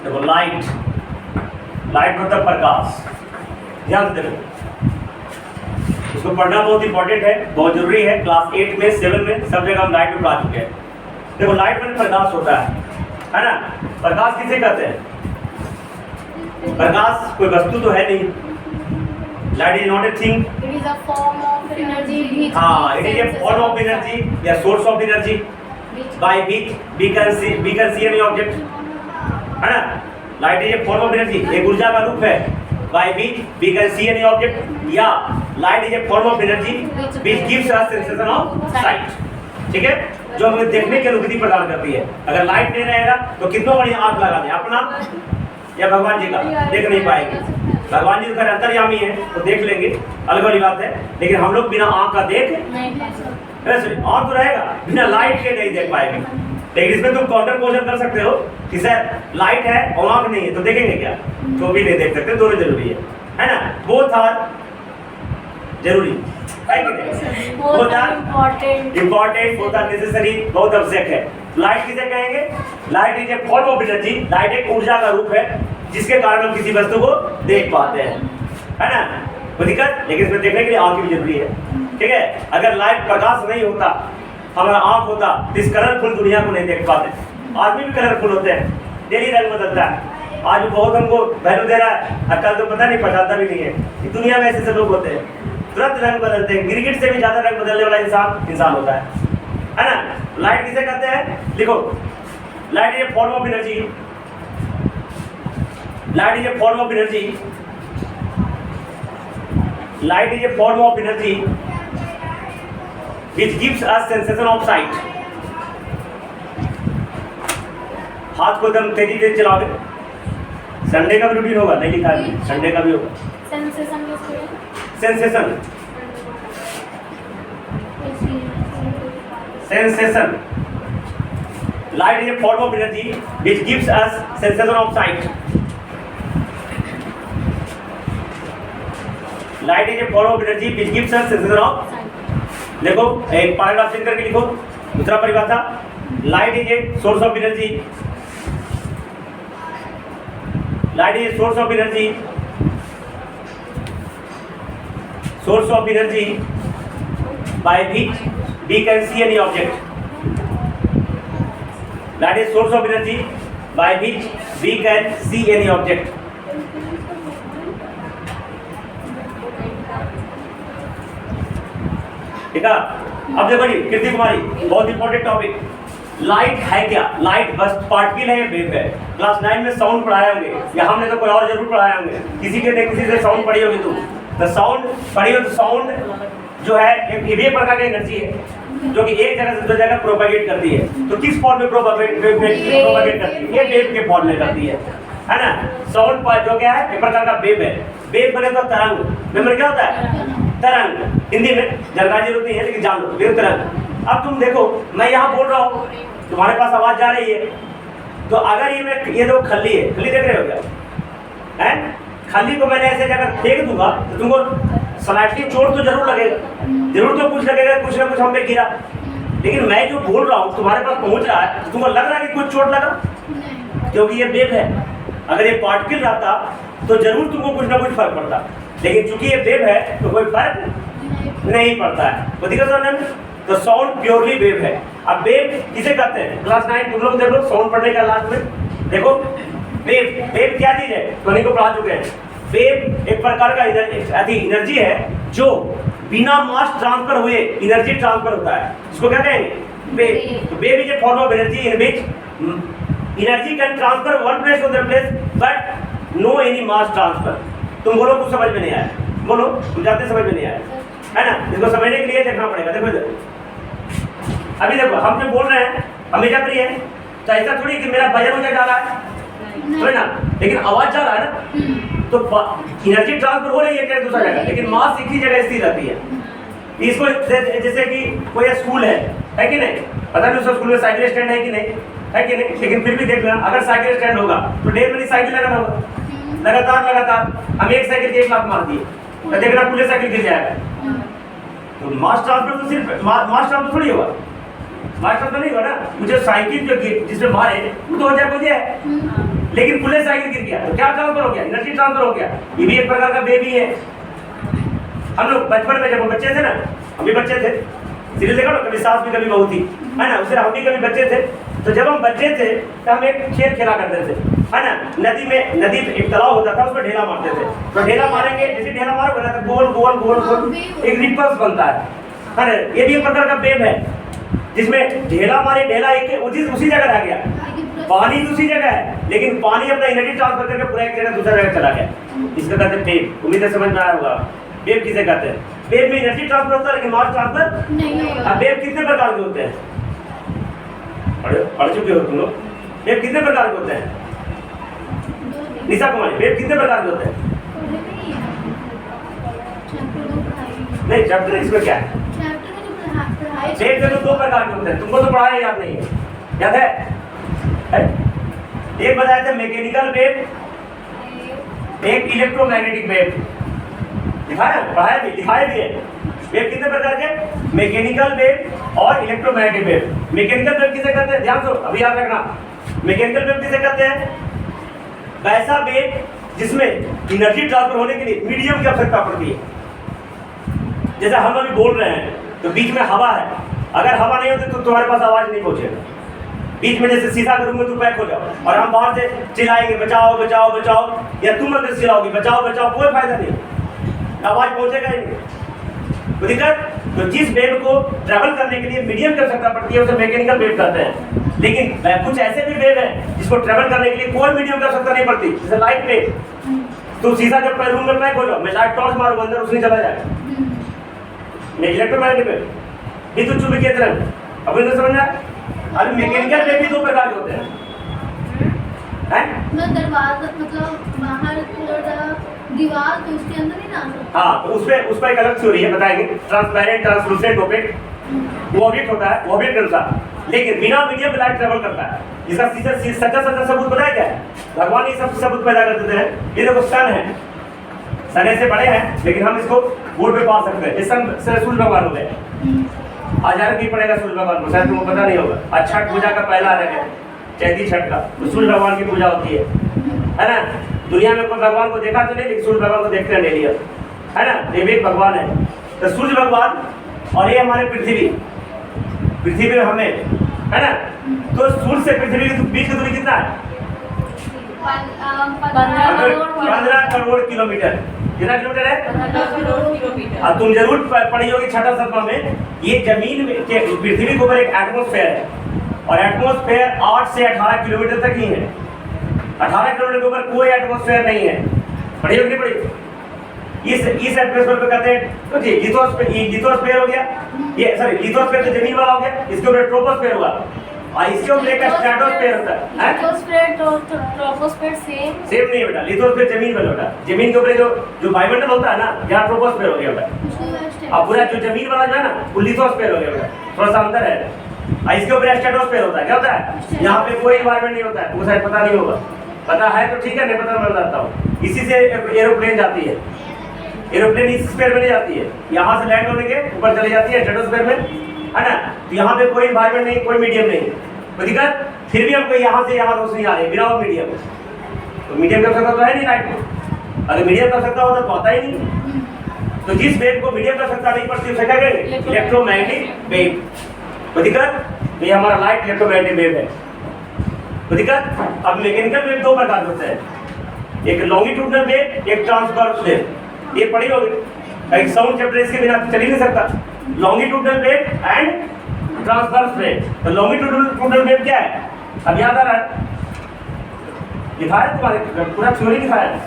देखो light, light मतलब प्रकाश। ध्यान से देखो, इसको पढ़ना बहुत इंपॉर्टेंट है, बहुत जरूरी है। क्लास 8 में 7 में सब जगह हम लाइट में पढ़ा चुके हैं। देखो लाइट में प्रकाश होता है ना। प्रकाश किसे कहते हैं? प्रकाश कोई वस्तु तो है नहीं। Light is not a thing, It is a form of energy. हाँ, it is a form of energy या source of energy by which we can see any object, है ना। Light is a form of energy, एक ऊर्जा का रूप है by which we can see any object, या light is a form of energy which gives us sensation of sight. ठीक है, जो हमें देखने की अनुभूति प्रदान करती है। अगर लाइट नहीं रहेगा तो कितना बड़ी आंख लगा दें अपना या भगवान जी का, देख नहीं पाएंगे। भगवान जी तो खैर अंतर्यामी है तो देख लेंगे, अलग वाली बात है, लेकिन हम लोग बिना आंख का देख वैसे आंख तो रहेगा, बिना लाइट के नहीं देख पाएंगे। लेकिन इसमें तुम काउंटर क्वेश्चन कर सकते हो कि सर लाइट है और आंख नहीं है तो देखेंगे क्या? तो भी नहीं देख सकते, दोनों जरूरी है ना। बोथ आर जरूरी, Both are important. Important, both are necessary, बहुत आवश्यक है। लाइट किसे कहेंगे? Light is a form of energy. Light एक ऊर्जा का रूप है जिसके कारण हम किसी वस्तु को देख पाते हैं, है ना। कोई दिक्कत? लेकिन इसमें देखने के लिए आंख भी जरूरी है। ठीक है, अगर लाइट प्रकाश नहीं होता, हमारा आंख होता तो इस कलरफुल दुनिया को नहीं देख पाते। आदमी भी कलरफुल होते हैं, डेली रंग बदलता है। आज बहुत हमको वैल्यू दे रहा है, कल तो पता नहीं, पहचानता भी नहीं है। कि दुनिया में ऐसे लोग होते हैं, तुरंत रंग बदलते हैं। गिरगिट से भी ज्यादा रंग बदलने वाला इंसान होता है ना। लाइट किसे कहते हैं? देखो, light is a form of energy. Light is a form of energy. Light is a form of energy which gives us sensation of sight। हाथ को एकदम तेजी से चलाओगे। संडे का भी रूटीन होगा, नहीं लिखा है, संडे का भी होगा। Sensation किसको है? Sensation, sensation. Light is a form of energy which gives us sensation of sight। Light is a form of energy which gives us sensation of। देखो एक पैराग्राफ चेंज करके लिखो, दूसरा परिभाषा। Light is a source of energy. Light is a source of energy, source of energy by which we can see any object. Light is source of energy by which we can see any object. ठीक है, अब देखो जी, कीर्ति कुमारी, बहुत important topic. Light है क्या? Light बस particle है या वेव है? क्लास 9 में साउंड पढ़ाए होंगे, या हमने तो कोई और जरूर पढ़ाए होंगे। किसी के किसी से साउंड पढ़ी होगी तुम, तो साउंड पढ़ी हो तो साउंड जो है एक वेव प्रकार की एनर्जी है जो कि एक जगह से दूसरी जगह प्रोपेगेट करती है। तो किस फॉर्म में प्रोपेगेट करती है? ये वेव के फॉर्म में करती है ना। साउंड जो क्या है, एक प्रकार का वेव है। वेव बने तो तरंग, वेव क्या होता है? तरंग। हिंदी में जानकारी होती है, लेकिन जान लो वेव तरंग। अब तुम देखो, मैं यहाँ बोल रहा हूँ, तुम्हारे पास आवाज जा रही है, तो अगर ये दो खली है, खली देख रहे हो क्या? हैं? खली को मैंने ऐसे जगह फेंक दूंगा तो तुमको स्लाइटली चोट तो जरूर लगेगा, जरूर तो कुछ लगेगा, कुछ ना कुछ हम पे गिरा। लेकिन मैं जो बोल रहा हूँ तुम्हारे पास पहुंच रहा है, तो तुमको लग रहा है कि कुछ चोट लगा, क्योंकि ये वेव है। अगर ये पार्टिकल रहता तो जरूर तुमको कुछ ना कुछ फर्क पड़ता, लेकिन चूंकि ये वेव है तो कोई फर्क नहीं पड़ता है। तो साउंड प्योरली वेव है। अब वेव किसे कहते हैं? क्लास 9 तुम लोग देख लो, साउंड पढ़ने का लास्ट में देखो। वेव, वेव क्या चीज है? ध्वनि को पढ़ा चुके हैं। वेव एक प्रकार का एनर्जी है जो बिना मास ट्रांसफर हुए एनर्जी ट्रांसफर होता है। इसको क्या कहेंगे? वेव। तो wave is a form of energy in which energy can transfer one place to other place but no any mass transfer. तुम बोलो कुछ समझ में नहीं आया, बोलो तुम जाते समझ में नहीं आया, है ना। इसको समझने के लिए देखना पड़ेगा। देखो अभी देखो, हम जो बोल रहे हैं हमेशा फ्री है, तो ऐसा थोड़ी कि मेरा वजन ऊंचा जा रहा है, है ना, लेकिन आवाज जा रहा है ना, तो एनर्जी ट्रांसफर हो रही है क्या दूसरा जगह, लेकिन मास एक ही जगह स्थिर रहती है। इसको जैसे कि कोई स्कूल है कि नहीं, पता नहीं उस स्कूल में साइकिल स्टैंड है कि नहीं, है कि नहीं, लेकिन फिर भी देख लेना, अगर साइकिल स्टैंड होगा तो ढेर मनी साइकिल लगाना होगा, लगातार हम एक साइकिल के एक लाख मार दिए तो देखना पूरे साइकिल गिर जाएगा। तो मास ट्रांसफर तो सिर्फ मास ट्रांसफर थोड़ी होगा, मास ट्रांसफर नहीं होगा ना। मुझे साइकिल जो जिसमें मारे वो तो हो जाए लेकिन बुलेट साइकिल गिर गया तो क्या ट्रांसफर हो गया? एनर्जी ट्रांसफर हो गया। ये भी एक प्रकार का बेबी है। हम लोग बचपन में जब हम बच्चे थे ना, हम भी बच्चे थे, सीरियल देखा ना, कभी सास भी कभी बहू थी, है ना, उससे हम भी कभी बच्चे थे। तो जब हम बच्चे थे तो हम एक खेल खेला करते थे, है ना, नदी में एक तालाब होता था, उसमें ढेला मारते थे। तो ढेला मारेंगे, जैसे ढेला मारोगे ना तो गोल गोल गोल गोल एक रिपल्स बनता है ना। ये भी एक प्रकार का वेव है जिसमें ढेला मारे, ढेला एक उसी जगह रह गया, पानी दूसरी जगह है, लेकिन पानी अपना एनर्जी ट्रांसफर करके पूरा एक जगह दूसरा जगह चला गया। इसका कहते हैं वेव। उम्मीद है समझ में आया होगा। वेव किसे कहते हैं? वेव में एनर्जी ट्रांसफर होता है लेकिन मास ट्रांसफर नहीं होगा। अब वेव कितने प्रकार के होते हैं? पढ़ चुके हो तुम लोग? वेव कितने प्रकार के होते हैं? निशा कुमारी, वेव कितने प्रकार के होते हैं? नहीं, चैप्टर इसमें क्या है? वेव के तो 2 प्रकार के होते हैं। तुमको तो पढ़ाया याद नहीं है, याद है? एक बताया था मैकेनिकल वेव, एक इलेक्ट्रोमैग्नेटिक वेव। दिखाया, पढ़ाया भी, दिखाया भी है। वेव कितने प्रकार के? मैकेनिकल वेव और इलेक्ट्रोमैग्नेटिक वेव। मैकेनिकल वेव किसे कहते हैं? ध्यान दो, अभी याद रखना। मैकेनिकल वेव किसे कहते हैं? वैसा वेव जिसमें एनर्जी ट्रांसफर होने के लिए मीडियम की आवश्यकता पड़ती है। जैसे हम अभी बोल रहे हैं तो बीच में हवा है, अगर हवा नहीं होती तो तुम्हारे पास आवाज नहीं पहुंचेगा। बीच में जैसे शीशा के रूम में तुम पैक हो जाओ और हम बाहर से चिल्लाएंगे बचाओ बचाओ बचाओ, या तुम अंदर से चिल्लाओगे बचाओ बचाओ, कोई फायदा नहीं, आवाज पहुंचेगा ही नहीं। तो दिक्कत, तो जिस वेव को ट्रैवल करने के लिए मीडियम की आवश्यकता पड़ती है उसे मैकेनिकल वेव कहते हैं। लेकिन कुछ ऐसे भी वेव है जिसको ट्रैवल करने के लिए कोई मीडियम की आवश्यकता नहीं पड़ती, जैसे लाइट वेव। तुम शीशा के रूम में पैक हो जाओ, मैं लाइट टॉर्च मारूंगा अंदर, उसने चला जाएगा। मैं इलेक्ट्रोमैग्नेटिक वेव ये तो चुप के तरह अभी तो समझना। अभी मैकेनिकल वेव भी 2 प्रकार के होते हैं। मैं दरवाजा मतलब बाहर दीवार तो उसके अंदर ही ना। हाँ, तो उस पर एक अलग थ्योरी है, बताएंगे। ट्रांसपेरेंट, ट्रांसलूसेंट, ओपेक, वो ऑब्जेक्ट होता है, वो ऑब्जेक्ट के अनुसार, लेकिन बिना मीडियम लाइट ट्रेवल करता है। इसका सच्चा सबूत बताया क्या है? भगवान ये सब सबूत पैदा कर देते हैं। ये देखो सन है, सन से बड़े हैं लेकिन हम इसको बोर्ड पे पा सकते हैं। इस सन से सूर्य भगवान हो गए। 1000 की पड़ेगा सूर्य भगवान को, शायद तुमको पता नहीं होगा। आज छठ पूजा का पहला अर्घ है, चैती छठ का, तो सूर्य भगवान की पूजा होती है ना। दुनिया में कोई भगवान को देखा तो नहीं, लेकिन सूर्य भगवान को देखते हैं डेली, है ना। देवी एक भगवान है, तो सूर्य भगवान और ये हमारे पृथ्वी में हमें, है ना। तो सूर्य से पृथ्वी के बीच की दूरी कितना है? 15 करोड़ किलोमीटर। कितना किलोमीटर है? 15 करोड़ किलोमीटर। अब तुम जरूर पढ़ी होगी छठा सप्ताह में, ये जमीन में पृथ्वी के ऊपर एक एटमॉस्फेयर है, और एटमॉस्फेयर 8 से 18 किलोमीटर तक ही है। 18 किलोमीटर के ऊपर कोई एटमॉस्फेयर नहीं है। पढ़ी होगी नहीं पढ़ी? इस एटमॉस्फेयर को कहते हैं, तो जी लिथोस्फेयर हो गया, ये सॉरी लिथोस्फेयर तो जमीन वाला हो गया, इसके ऊपर ट्रोपोस्फेयर हुआ, और इसके ऊपर एक स्ट्रेटोस्फेयर होता है। लिथोस्फेयर और ट्रोपोस्फेयर सेम नहीं बेटा, लिथोस्फेयर जमीन वाला होता है। जमीन के ऊपर जो वायुमंडल होता है ना, यहाँ ट्रोपोस्फेयर हो गया बेटा, और पूरा जो जमीन वाला जो है ना वो लिथोस्फेयर हो गया बेटा, थोड़ा सा अंतर है। इसके ऊपर स्ट्रेटोस्फेयर होता है। क्या होता है? यहाँ पे कोई एनवायरमेंट नहीं होता है, तुमको शायद पता नहीं होगा। पता है तो ठीक है, नहीं पता मैं बताता हूँ। इसी से एरोप्लेन जाती है, एरोप्लेन इस स्फीयर में नहीं जाती है, यहाँ से लैंड होने के ऊपर चली जाती है स्ट्रेटोस्फीयर में, है ना। तो यहाँ पे कोई एनवायरमेंट नहीं, कोई मीडियम नहीं, कोई दिक्कत। फिर भी हमको यहाँ से यहाँ रोशनी आ रही है बिना मीडियम। तो मीडियम का आवश्यकता तो है नहीं लाइट में, अगर मीडियम का आवश्यकता होता तो आता ही नहीं। तो जिस वेव को मीडियम का आवश्यकता नहीं पड़ती उसे क्या कहेंगे? Electromagnetic wave. कोई दिक्कत? तो ये हमारा लाइट इलेक्ट्रोमैग्नेटिक वेव है। कोई दिक्कत? अब मैकेनिकल वेव 2 प्रकार होते हैं, एक लॉन्गिट्यूडनल वेव, एक ट्रांसवर्स वेव। ये पढ़ी होगी, एक साउंड चैप्टर इसके बिना चल ही नहीं सकता। Longitudinal wave and transverse wave. तो लॉन्गिट्यूडनल वेव क्या है? अब याद आ रहा है? दिखाया तुम्हारे पूरा थ्योरी दिखाया है।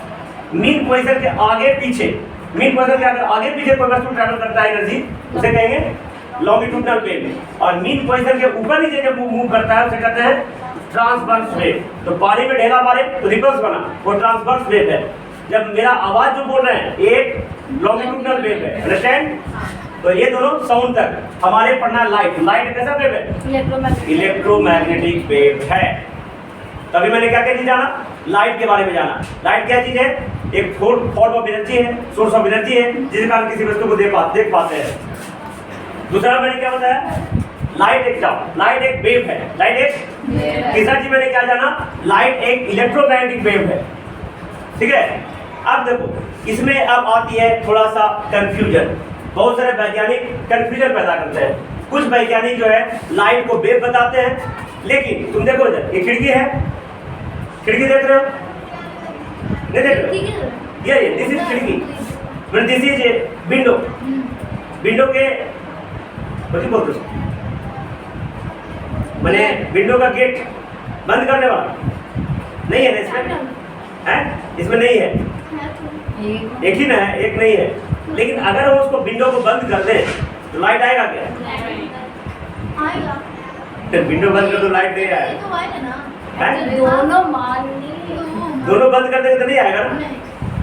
मीन पोजीशन के आगे पीछे, मीन पोजीशन के आगे पीछे कोई वस्तु ट्रैवल करता है एनर्जी, उसे कहेंगे लॉन्गिट्यूडनल वेव। और मीन पोजीशन के ऊपर नीचे जब मूव करता है उसे कहते हैं ट्रांसवर्स वेव। तो पानी में ढेला मारे तो रिपल्स बना, वो ट्रांसवर्स वेव है। जब मेरा आवाज जो बोल रहे हैं एक लॉन्गिट्यूडनल वेव है, अंडरस्टैंड। तो ये दोनों साउंड तक हमारे पढ़ना लाइट कैसा वेव है? इलेक्ट्रोमैग्नेटिक वेव है। तभी मैंने क्या चीज जाना? लाइट के बारे में जाना। लाइट क्या चीज है? एक फॉर्म ऑफ एनर्जी है, सोर्स ऑफ एनर्जी है, जिसके कारण किसी वस्तु को देख पाते हैं। दूसरा मैंने क्या बताया? लाइट एक जाओ, लाइट एक वेव है, लाइट एक तीसरा चीज मैंने क्या जाना, लाइट एक इलेक्ट्रोमैग्नेटिक वेव है। ठीक है, अब देखो इसमें अब आती है थोड़ा सा कंफ्यूजन। बहुत सारे वैज्ञानिक कंफ्यूजन पैदा करते हैं। कुछ वैज्ञानिक जो है लाइट को वेव बताते हैं, लेकिन तुम देखो इधर ये खिड़की है, खिड़की देख रहे हो, नहीं देख रहे हो, ये दिस इज खिड़की, मतलब दिस इज विंडो, विंडो के बोलते मैंने विंडो का गेट बंद करने वाला नहीं है ना इसमें, है इसमें नहीं है, एक ही ना है, एक नहीं है। लेकिन अगर हम उसको विंडो को बंद कर दें तो लाइट आएगा क्या? आएगा। तो विंडो बंद कर तो लाइट नहीं ये आएगा, तो आएगा ना। है? दोनों मान ली। दोनों बंद कर देंगे तो नहीं आएगा ना।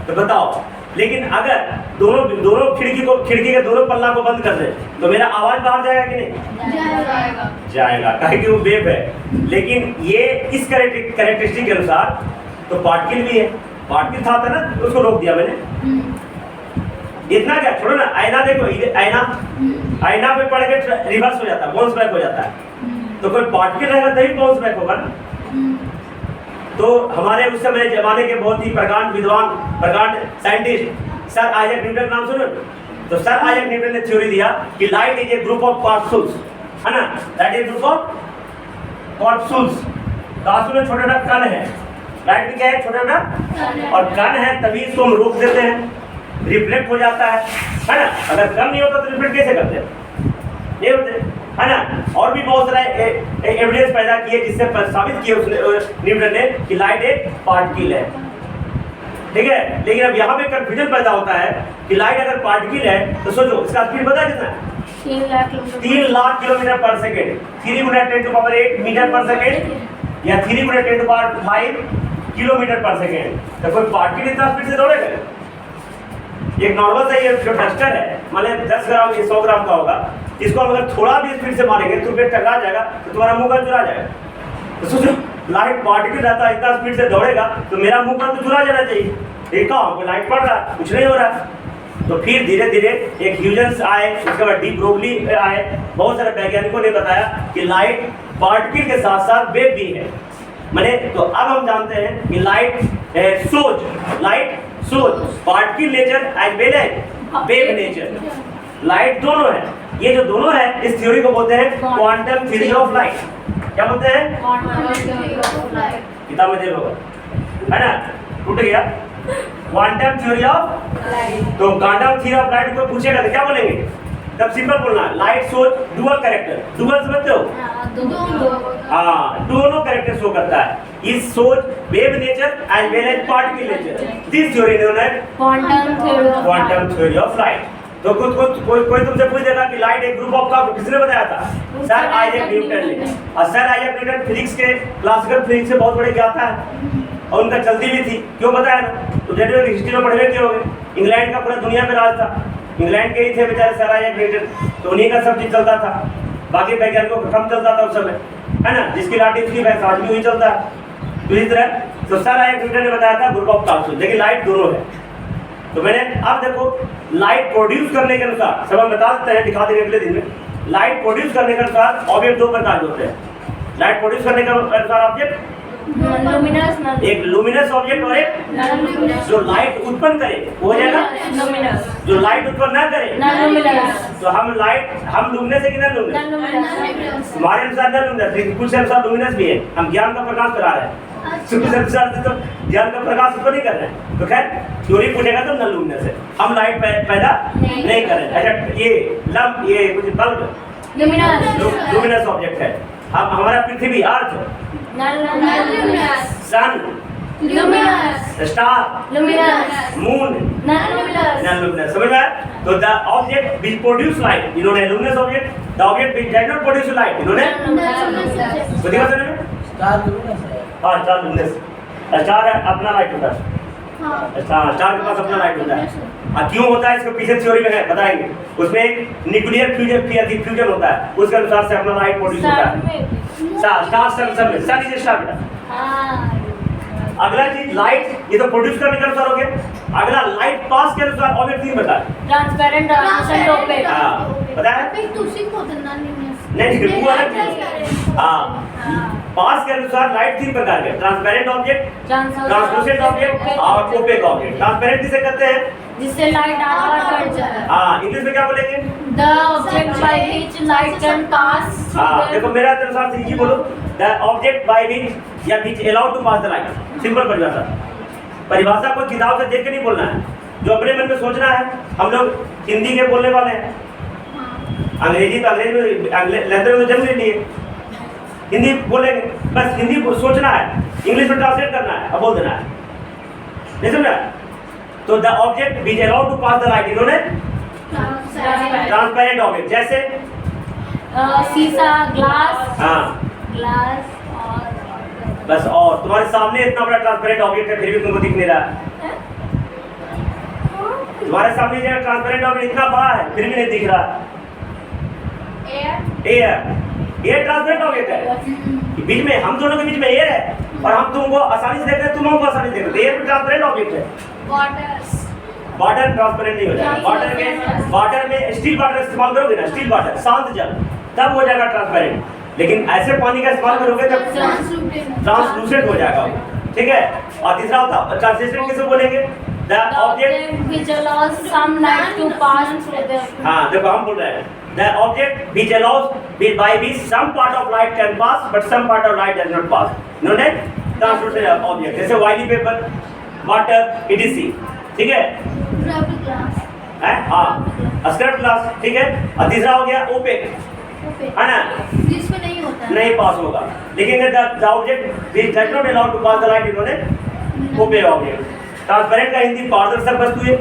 तो बताओ, लेकिन अगर दोनों खिड़की के दोनों पल्ला को बंद कर दें तो मेरा आवाज बाहर जाएगा कि नहीं? जाएगा। जाएगा, काहे कि वो वेव है। लेकिन ये इस कैरेक्टरिस्टिक के अनुसार तो पार्टिकल भी है, पार्टिकल था ना, तो उसको रोक दिया मैंने। इतना क्या, छोड़ो ना, आईना देखो, आईना पे पड़ के रिवर्स हो जाता है, बाउंस बैक हो जाता है। तो कोई पार्टिकल रहेगा तभी बाउंस बैक होगा ना। तो हमारे उस समय जमाने के बहुत ही प्रकांड विद्वान, प्रकांड साइंटिस्ट सर आइजैक न्यूटन नाम सुनो, तो सर आइजैक न्यूटन ने थ्योरी दिया कि light is a group of corpuscles, है ना, that is group of corpuscles. Corpuscle में छोटा छोटा कण है, लाइट भी क्या है, छोटा छोटा, और कण है तभी इसको हम रोक देते हैं, रिफ्लेक्ट हो जाता है ना। अगर कण नहीं होता तो रिफ्लेक्ट कैसे करते हैं, ये होते है ना। और भी बहुत सारे एविडेंस पैदा किए जिससे साबित किए उसने न्यूटन ने कि लाइट एक पार्टिकल है। ठीक है, लेकिन अब यहाँ पे कंफ्यूजन पैदा होता है कि लाइट अगर पार्टिकल है तो सोचो इसका स्पीड पता है कितना है? 3 लाख किलोमीटर पर सेकेंड, 3 × 10⁸ मीटर पर सेकेंड या 3 × 10⁵ किलोमीटर पर सेकेंड। तो कोई पार्टिकल इतना स्पीड से दौड़ेगा? एक नॉर्मल सा ये जो डस्टर है, मान लें 10 ग्राम या 100 ग्राम का होगा, इसको हम अगर थोड़ा भी स्पीड से मारेंगे तो फिर टकरा जाएगा, तो तुम्हारा मुंह का चुरा जाएगा। तो सोचो लाइट पार्टिकल रहता है, इतना स्पीड से दौड़ेगा तो मेरा मुंह का तो चुरा जाना चाहिए। देखा हमको लाइट पड़ रहा, कुछ नहीं हो रहा। तो फिर धीरे धीरे एक ह्यूजेंस आए, उसके बाद डी ब्रोगली आए, बहुत सारे वैज्ञानिकों ने बताया कि लाइट पार्टिकल के साथ साथ वेव भी है। मैंने तो अब हम जानते हैं कि light shows particle nature as well as wave nature, light दोनों है। ये जो दोनों है इस थ्योरी को बोलते हैं क्वांटम थ्योरी ऑफ लाइट। क्या बोलते हैं? किताब में देखो, है ना, टूट गया क्वांटम थ्योरी ऑफ। तो क्वांटम थ्योरी ऑफ लाइट को पूछेगा तो क्या बोलेंगे? तब सिंपल बोलना, लाइट सोच डुअल कैरेक्टर, डुअल समझते हो? हाँ, दोनों कैरेक्टर शो करता है। इस shows wave nature and well as particle nature, this theory known as quantum theory of light. तो कोई तुमसे पूछ देगा कि लाइट एक ग्रुप ऑफ का, किसने बताया था? सर आइजैक न्यूटन ने। और सर आइजैक न्यूटन फिजिक्स के, क्लासिकल फिजिक्स से बहुत बड़े ज्ञाता है और उनका चलती भी थी, क्यों बताया ना? तो जनरल हिस्ट्री में पढ़े क्यों होंगे? इंग्लैंड का पूरा दुनिया पे राज था, इंग्लैंड के ही थे बेचारे सर आइजैक न्यूटन, तो उन्हीं का सब चीज चलता था। बाकी वैज्ञानिकों का कम चलता था उस समय, है ना, जिसकी लाठी उसकी भैंस, आज भी वही चलता है। तो इस तरह तो सर आइजैक न्यूटन ने बताया था ग्रुप ऑफ कॉर्पसूल, लेकिन लाइट दोनों है। तो मैंने अब देखो लाइट प्रोड्यूस करने के अनुसार सब हम बता देते हैं, दिखा देंगे अगले दिन में। लाइट प्रोड्यूस करने के अनुसार ऑब्जेक्ट दो प्रकार के होते हैं। लाइट प्रोड्यूस करने के अनुसार ऑब्जेक्ट, एक लुमिनस ऑब्जेक्ट और एक जो लाइट उत्पन्न करे वो हो जाएगा, जो लाइट उत्पन्न ना करे। तो हम लुमिनस है कि नॉन लुमिनस? हमारे अनुसार नॉन लुमिनस, लेकिन कुछ अनुसार लुमिनस भी है। हम ज्ञान का प्रकाश करा रहे हैं, कुछ अनुसार तो ज्ञान का प्रकाश तो नहीं कर रहे हैं। तो खैर थ्योरी पूछेगा तो नॉन लुमिनस है, हम लाइट पैदा नहीं कर रहे हैं। अच्छा, ये कुछ बल्ब लुमिनस ऑब्जेक्ट है। अब हमारा पृथ्वी, earth, sun, star, moon, non luminous. समझ में आया? तो the object which produce light, इन्होंने luminous object, the object which does not produce light, इन्होंने तो देखा समझ में? हाँ, स्टार लुमिनस, स्टार अपना लाइट होता है। स्टार के पास अपना लाइट होता है। क्यों होता है इसके पीछे थ्योरी में है, बताएंगे। उसमें एक न्यूक्लियर फ्यूजन होता है, उसके अनुसार से अपना लाइट प्रोड्यूस होता है। स्टार सन इज स्टार बेटा। अगला चीज लाइट, ये तो प्रोड्यूस करने के अनुसार हो गया। अगला लाइट पास के अनुसार ऑब्जेक्ट नहीं बताया, ट्रांसपेरेंट, ट्रांसपेरेंट, हाँ बताया। नहीं वो अलग चीज। हाँ, पास के अनुसार लाइट 3 प्रकार के, ट्रांसपेरेंट ऑब्जेक्ट, ट्रांसलूसेंट ऑब्जेक्ट और ओपेक ऑब्जेक्ट। ट्रांसपेरेंट किसे कहते हैं? जिससे लाइट आर कट जाए। हाँ, इंग्लिश में क्या बोलेंगे? The object by which light can pass. हाँ, देखो मेरा अनुसार से ये बोलो, द ऑब्जेक्ट बाय व्हिच या which allowed to pass the light. Simple परिभाषा। परिभाषा को किताब से देख के नहीं बोलना है, जो अपने मन में सोचना है। हम लोग हिंदी के बोलने वाले हैं, अंग्रेजी तो अंग्रेजी में जन्म ले लिए, हिंदी बोलेंगे, बस हिंदी सोचना है, इंग्लिश में ट्रांसलेट करना है और बोल देना है, नहीं समझा? तो the object which allowed to pass the light, इन्होंने ट्रांसपेरेंट ऑब्जेक्ट, जैसे शीशा, ग्लास। हाँ, ग्लास और बस। और तुम्हारे सामने इतना बड़ा ट्रांसपेरेंट ऑब्जेक्ट है, फिर भी तुमको दिख नहीं रहा है। तुम्हारे सामने जो ट्रांसपेरेंट ऑब्जेक्ट इतना बड़ा है, फिर भी नहीं दिख रहा। एयर ट्रांसपेरेंट ऑब्जेक्ट है, बीच में हम दोनों के बीच में एयर है और हम तुमको आसानी से देख रहे हैं, तुम हमको आसानी से देख रहे हो। एयर भी ट्रांसपेरेंट ऑब्जेक्ट है। वाटर ट्रांसपेरेंट नहीं हो जाएगा। वाटर में स्टील वाटर इस्तेमाल करोगे ना, स्टील वाटर, शांत जल, तब हो जाएगा ट्रांसपेरेंट। लेकिन ऐसे पानी का इस्तेमाल करोगे तब ट्रांसलूसेंट हो जाएगा, ठीक है। और तीसरा होता ट्रांसलेशन किसे बोलेंगे? The object which allows some light to pass through the। हाँ, देखो हम बोल रहे हैं the object which allows by which some part of light can pass but some part of light does not pass, known as translucent object, जैसे oily paper, water, etc, ठीक है। हाँ, स्क्रब ग्लास, ठीक है। और तीसरा हो गया ओपेक, है ना, जिसमें नहीं होता है, नहीं पास होगा। लेकिन the object which does not allow to pass the light, इन्होंने ओपेक ऑब्जेक्ट। ट्रांसपेरेंट का हिंदी पारदर्शक वस्तु है,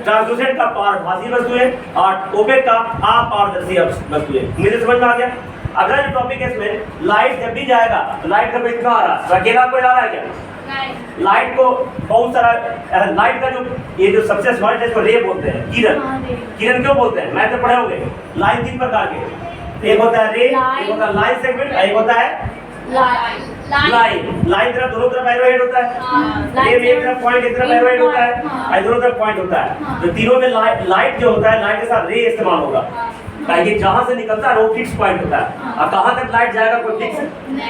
ट्रांसलूसेंट का पारभासी वस्तु है और ओपेक का अपारदर्शी वस्तु है। मुझे समझ में आ गया? अगला जो टॉपिक है इसमें, लाइट जब भी जाएगा तो लाइट का कितना आ रहा है? अकेला कोई आ रहा है क्या? लाइट को बहुत सारा, लाइट का जो ये जो सबसे स्मॉलेस्ट है इसको रे बोलते हैं, किरण। किरण क्यों बोलते हैं? मैं तो पढ़े होंगे। लाइन 3 प्रकार के, एक होता है रे, एक होता है लाइन सेगमेंट, एक होता है लाइन तरफ, दोनों तरफ एरोहेड होता है। ये एक तरफ पॉइंट, एक तरफ एरोहेड होता है और दोनों तरफ पॉइंट होता है। तो तीनों में लाइट जो होता है, लाइट के साथ रे इस्तेमाल होगा, ताकि जहां से निकलता है वो फिक्स पॉइंट होता है और कहां तक लाइट जाएगा कोई फिक्स,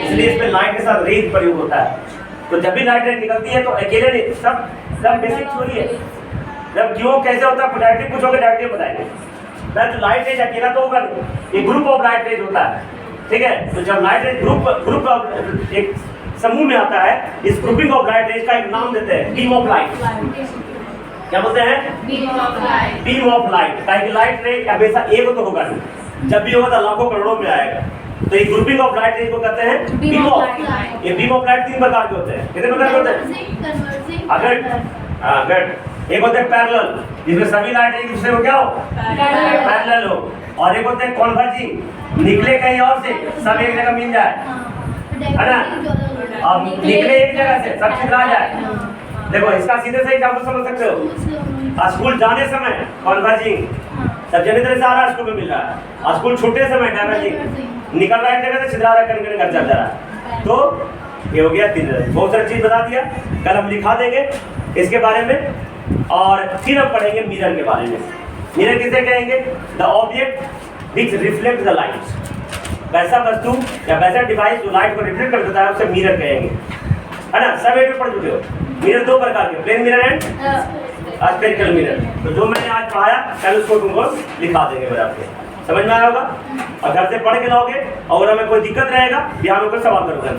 इसलिए इसमें लाइट के साथ रे प्रयोग होता है। तो जब भी लाइट निकलती है तो अकेले नहीं, सब बेसिक थ्योरी है। जब क्यों कैसे होता है डायरेक्टली पूछोगे, डायरेक्टली बताएंगे। मैं तो लाइट रेज अकेला तो होगा नहीं, ये ग्रुप ऑफ लाइट रेज होता है, ठीक है। तो जब लाइट रेज ग्रुप ऑफ एक समूह में आता है, इस ग्रुपिंग ऑफ लाइट रेज का एक नाम देते हैं, बीम ऑफ लाइट। क्या बोलते हैं? Beam of light. ताकि लाइट रे हमेशा एक तो होगा नहीं, जब भी होगा तो लाखों करोड़ों में आएगा। तो ये ग्रुपिंग ऑफ लाइट रेज को कहते हैं बीम ऑफ। ये बीम ऑफ लाइट 3 प्रकार के होते हैं। कितने प्रकार के होते हैं? अगर एक होते हैं पैरेलल, जिसमें सभी लाइट एक दूसरे को क्या हो, पैरेलल हो। और एक होते हैं कॉन्वर्जिंग, निकले कहीं और से, सब एक जगह मिल जाए, है ना। अब निकले एक जगह से, सब छितरा जाए। देखो इसका सीधे से एग्जांपल समझ सकते हो। स्कूल जाने समय कॉन्वर्जिंग, सब जगह तरह से आ रहा है, स्कूल में मिल रहा है। स्कूल छूटे समय डाइवर्जिंग, निकल रहा है एक जगह से, छितरा रहा है, कहीं घर चल जा रहा है। तो ये हो गया 3। बहुत सारी चीज बता दिया, कल हम लिखा देंगे इसके बारे में। और फिर हम पढ़ेंगे मिरर के बारे में। मिरर किसे कहेंगे? The object which reflect the light. वैसा वस्तु या वैसा डिवाइस जो लाइट को रिफ्लेक्ट कर देता है उसे मिरर कहेंगे, है ना। सब एक में पढ़ चुके हो। मिरर 2 प्रकार के, plane mirror and spherical mirror. तो जो मैंने आज पढ़ाया कल उसको तुमको लिखा देंगे बराबर के, समझ में आया होगा। और घर से पढ़ के लाओगे और हमें कोई दिक्कत रहेगा, ध्यान होकर सवाल करोगे।